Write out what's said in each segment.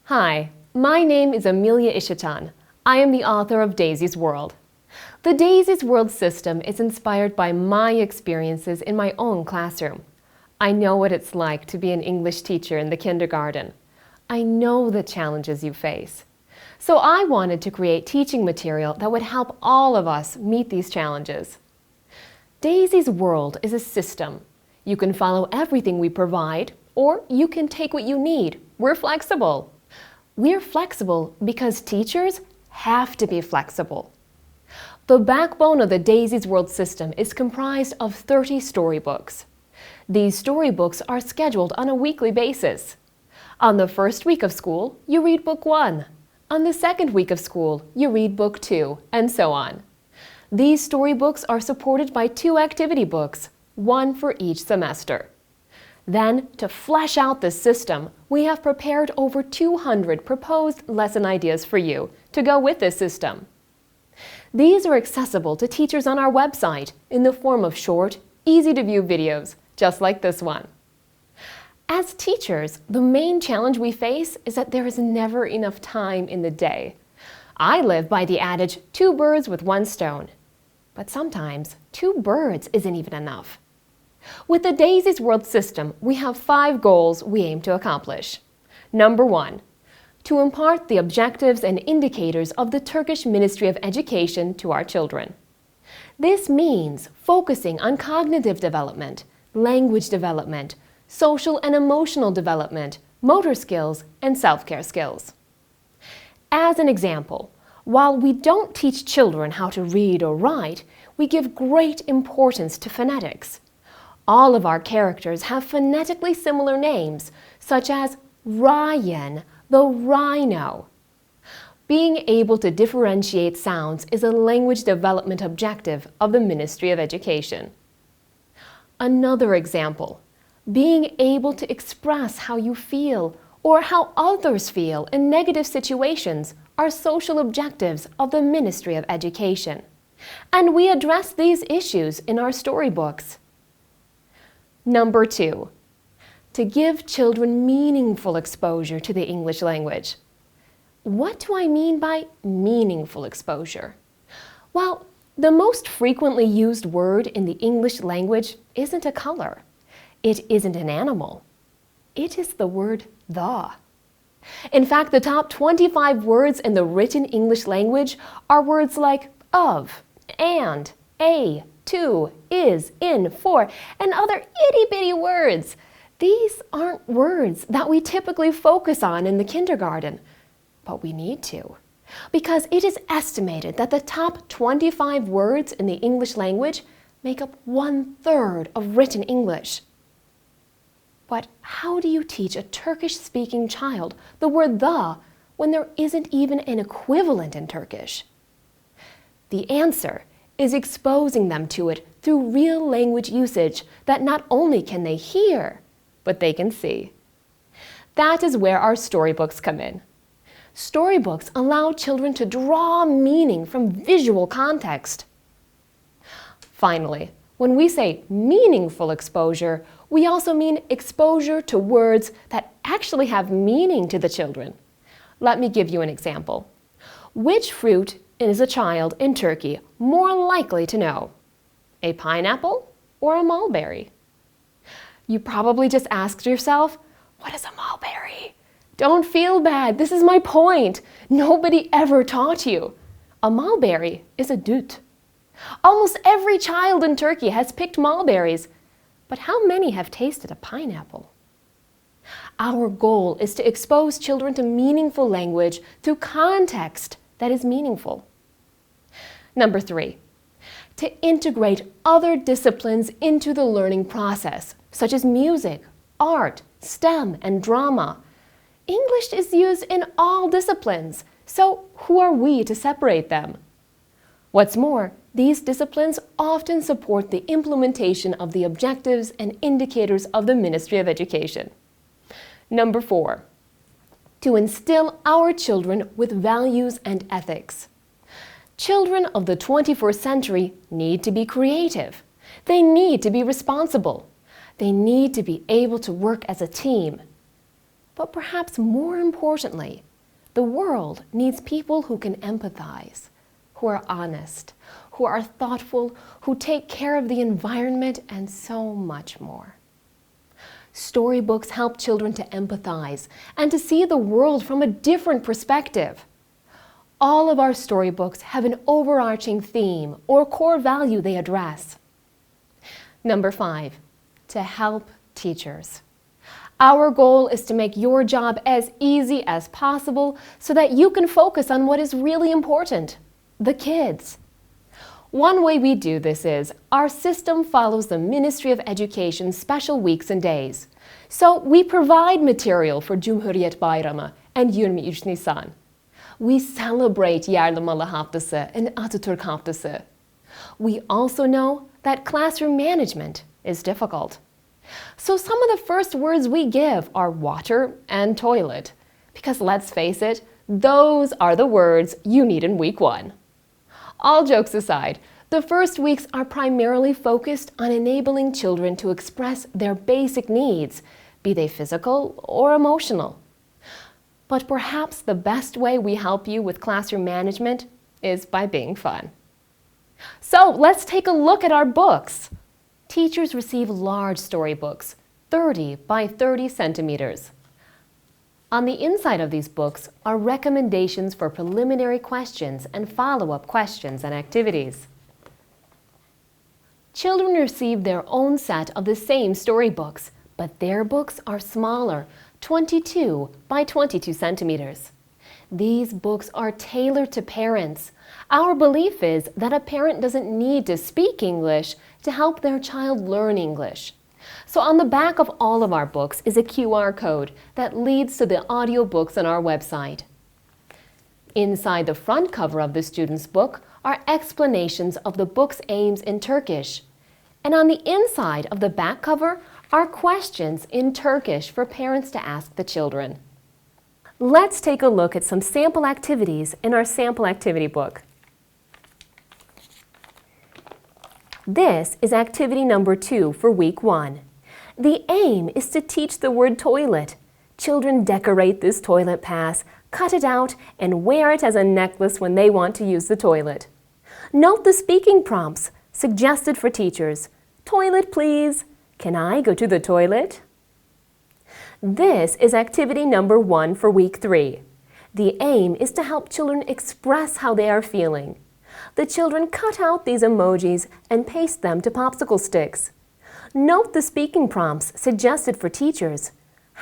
Hi, my name is Amelia Ishitan. I am the author of Daisy's World. The Daisy's World system is inspired by my experiences in my own classroom. I know what it's like to be an English teacher in the kindergarten. I know the challenges you face. So I wanted to create teaching material that would help all of us meet these challenges. Daisy's World is a system. You can follow everything we provide, or you can take what you need. We're flexible. We're flexible because teachers have to be flexible. The backbone of the Daisy's World system is comprised of 30 storybooks. These storybooks are scheduled on a weekly basis. On the first week of school, you read book 1. On the second week of school, you read book 2, and so on. These storybooks are supported by 2 activity books, one for each semester. Then, to flesh out this system, we have prepared over 200 proposed lesson ideas for you to go with this system. These are accessible to teachers on our website in the form of short, easy-to-view videos, just like this one. As teachers, the main challenge we face is that there is never enough time in the day. I live by the adage, 2 birds with 1 stone. But sometimes, 2 birds isn't even enough. With the Daisy's World system, we have 5 goals we aim to accomplish. Number 1, to impart the objectives and indicators of the Turkish Ministry of Education to our children. This means focusing on cognitive development, language development, social and emotional development, motor skills, and self-care skills. As an example, while we don't teach children how to read or write, we give great importance to phonetics. All of our characters have phonetically similar names, such as Ryan, the rhino. Being able to differentiate sounds is a language development objective of the Ministry of Education. Another example, being able to express how you feel or how others feel in negative situations are social objectives of the Ministry of Education. And we address these issues in our storybooks. Number 2, to give children meaningful exposure to the English language. What do I mean by meaningful exposure? Well, the most frequently used word in the English language isn't a color. It isn't an animal. It is the word the. In fact, the top 25 words in the written English language are words like of, and, a, to, is, in, for, and other itty-bitty words. These aren't words that we typically focus on in the kindergarten, but we need to, because it is estimated that the top 25 words in the English language make up 1/3 of written English. But how do you teach a Turkish-speaking child the word the when there isn't even an equivalent in Turkish? The answer is exposing them to it through real language usage that not only can they hear, but they can see. That is where our storybooks come in. Storybooks allow children to draw meaning from visual context. Finally, when we say meaningful exposure, we also mean exposure to words that actually have meaning to the children. Let me give you an example. Which fruit is a child in Turkey more likely to know? A pineapple or a mulberry? You probably just asked yourself, what is a mulberry? Don't feel bad, this is my point. Nobody ever taught you. A mulberry is a dut. Almost every child in Turkey has picked mulberries, but how many have tasted a pineapple? Our goal is to expose children to meaningful language through context that is meaningful. Number 3, to integrate other disciplines into the learning process, such as music, art, STEM, and drama. English is used in all disciplines, so who are we to separate them? What's more, these disciplines often support the implementation of the objectives and indicators of the Ministry of Education. Number 4, to instill our children with values and ethics. Children of the 21st century need to be creative. They need to be responsible. They need to be able to work as a team. But perhaps more importantly, the world needs people who can empathize, who are honest, who are thoughtful, who take care of the environment, and so much more. Storybooks help children to empathize and to see the world from a different perspective. All of our storybooks have an overarching theme or core value they address. Number 5, to help teachers. Our goal is to make your job as easy as possible so that you can focus on what is really important, the kids. One way we do this is our system follows the Ministry of Education's special weeks and days. So we provide material for Cumhuriyet Bayramı and 23 Nisan. We celebrate Yardımlı Haftası and Atatürk Haftası. We also know that classroom management is difficult. So some of the first words we give are water and toilet, because let's face it, those are the words you need in week 1. All jokes aside, the first weeks are primarily focused on enabling children to express their basic needs, be they physical or emotional. But perhaps the best way we help you with classroom management is by being fun. So let's take a look at our books. Teachers receive large storybooks, 30 by 30 centimeters. On the inside of these books are recommendations for preliminary questions and follow-up questions and activities. Children receive their own set of the same storybooks, but their books are smaller, 22 by 22 centimeters. These books are tailored to parents. Our belief is that a parent doesn't need to speak English to help their child learn English. So on the back of all of our books is a QR code that leads to the audiobooks on our website. Inside the front cover of the student's book are explanations of the book's aims in Turkish. And on the inside of the back cover are questions in Turkish for parents to ask the children. Let's take a look at some sample activities in our sample activity book. This is activity number 2 for week 1. The aim is to teach the word toilet. Children decorate this toilet pass, cut it out, and wear it as a necklace when they want to use the toilet. Note the speaking prompts suggested for teachers. Toilet, please. Can I go to the toilet? This is activity number 1 for week 3. The aim is to help children express how they are feeling. The children cut out these emojis and paste them to popsicle sticks. Note the speaking prompts suggested for teachers.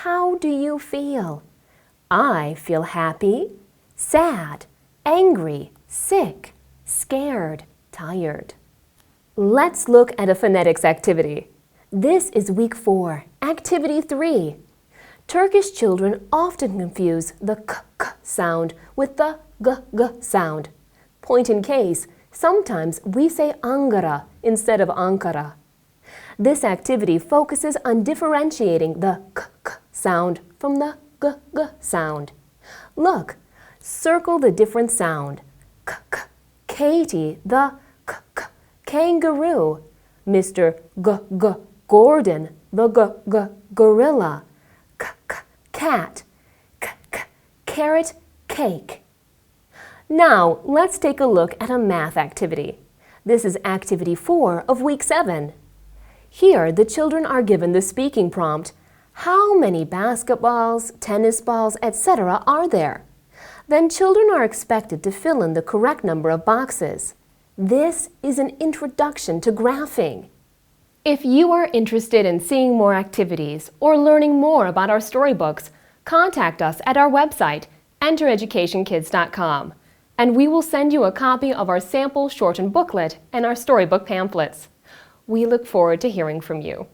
How do you feel? I feel happy, sad, angry, sick, scared, tired. Let's look at a phonetics activity. This is week 4, activity 3. Turkish children often confuse the k sound with the g sound. Point in case, sometimes we say Ankara instead of Ankara. This activity focuses on differentiating the k sound from the g sound. Look, circle the different sound. K. Katie, the k. Kangaroo. Mr. G. Gordon, the g. Gorilla. K. Cat. K. Carrot, cake. Now, let's take a look at a math activity. This is activity 4 of week 7. Here, the children are given the speaking prompt, how many basketballs, tennis balls, etc. are there? Then children are expected to fill in the correct number of boxes. This is an introduction to graphing. If you are interested in seeing more activities or learning more about our storybooks, contact us at our website, entereducationkids.com, and we will send you a copy of our sample shortened booklet and our storybook pamphlets. We look forward to hearing from you.